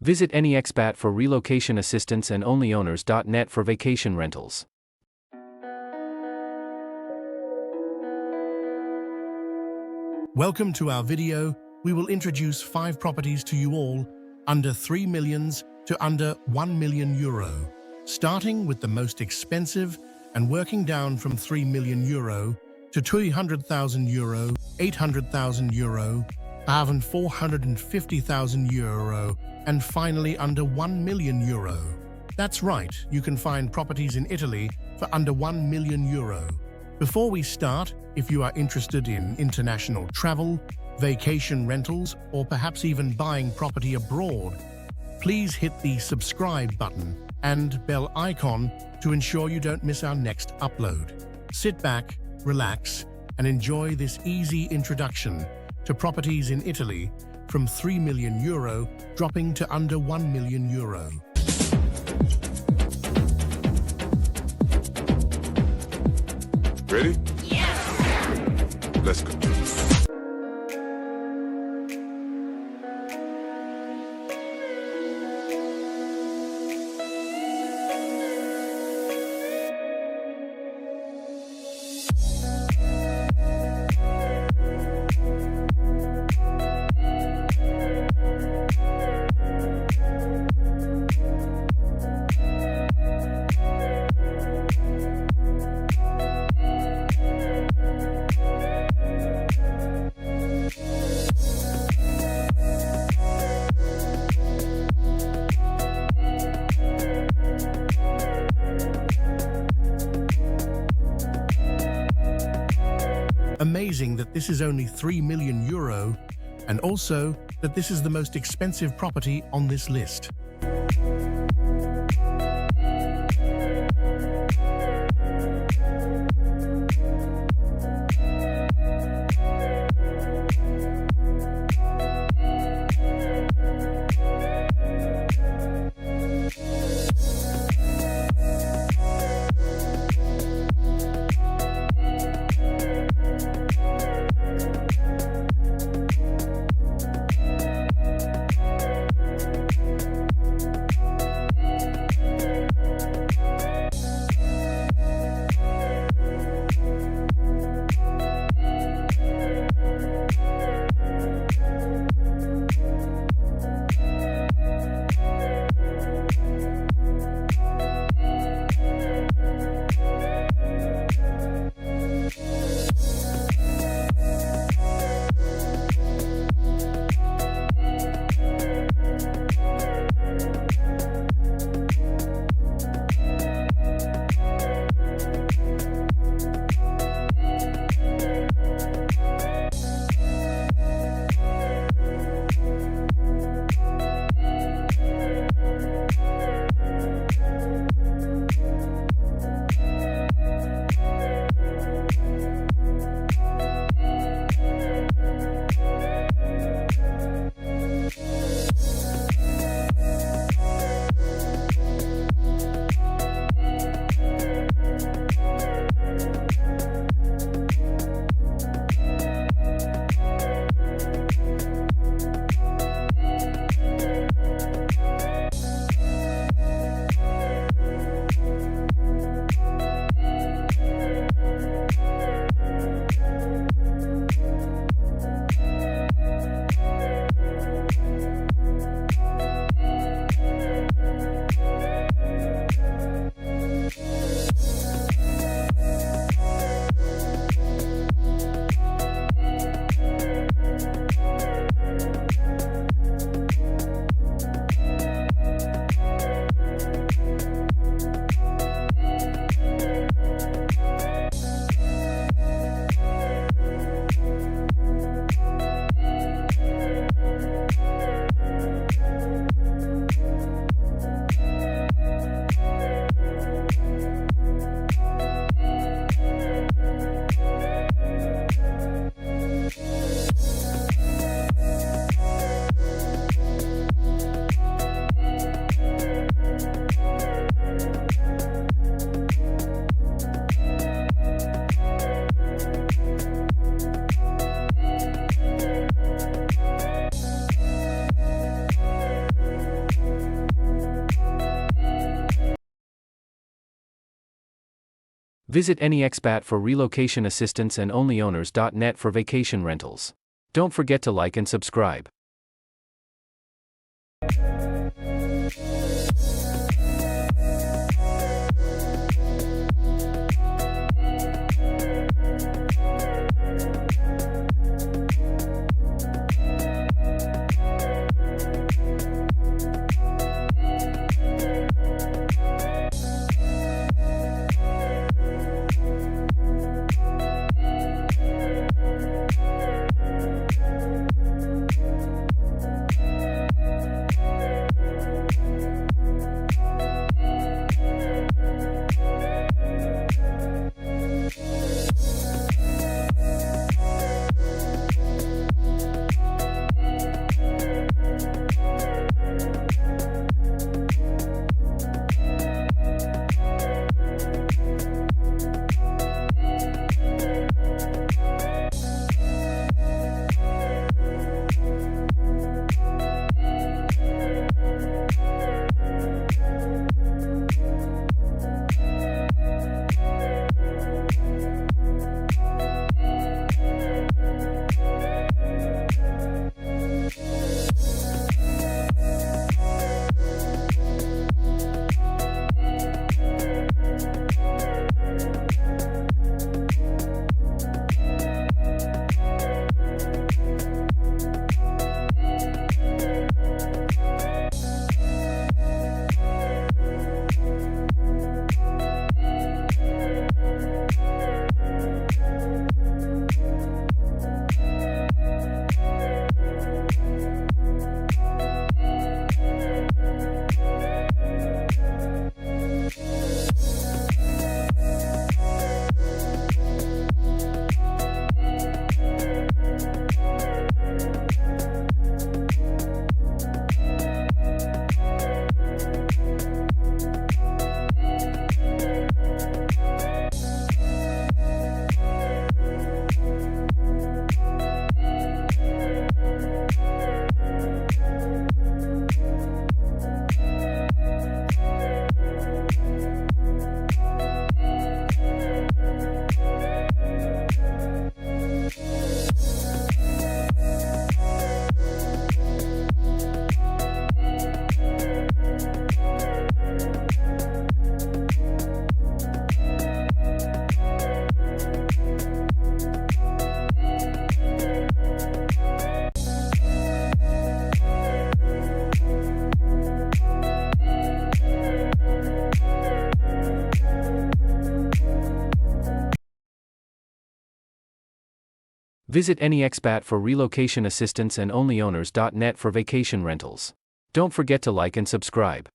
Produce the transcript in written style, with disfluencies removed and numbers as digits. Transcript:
Visit any expat for relocation assistance and onlyowners.net for vacation rentals. Welcome to our video. We will introduce 5 properties to you all under 3 millions to under 1 million euro, starting with the most expensive and working down from 3 million euro to 200,000 euro, 800,000 euro, 450,000 euro, and finally under 1 million euro. That's right, you can find properties in Italy for under 1 million euro. Before we start, if you are interested in international travel, vacation rentals, or perhaps even buying property abroad, please hit the subscribe button and bell icon to ensure you don't miss our next upload. Sit back, relax, and enjoy this easy introduction to properties in Italy from 3 million euro dropping to under 1 million euro. Ready? Yeah. Let's go. Amazing that this is only 3 million euro, and also that this is the most expensive property on this list. Visit any expat for relocation assistance and onlyowners.net for vacation rentals. Don't forget to like and subscribe. Visit any expat for relocation assistance and onlyowners.net for vacation rentals. Don't forget to like and subscribe.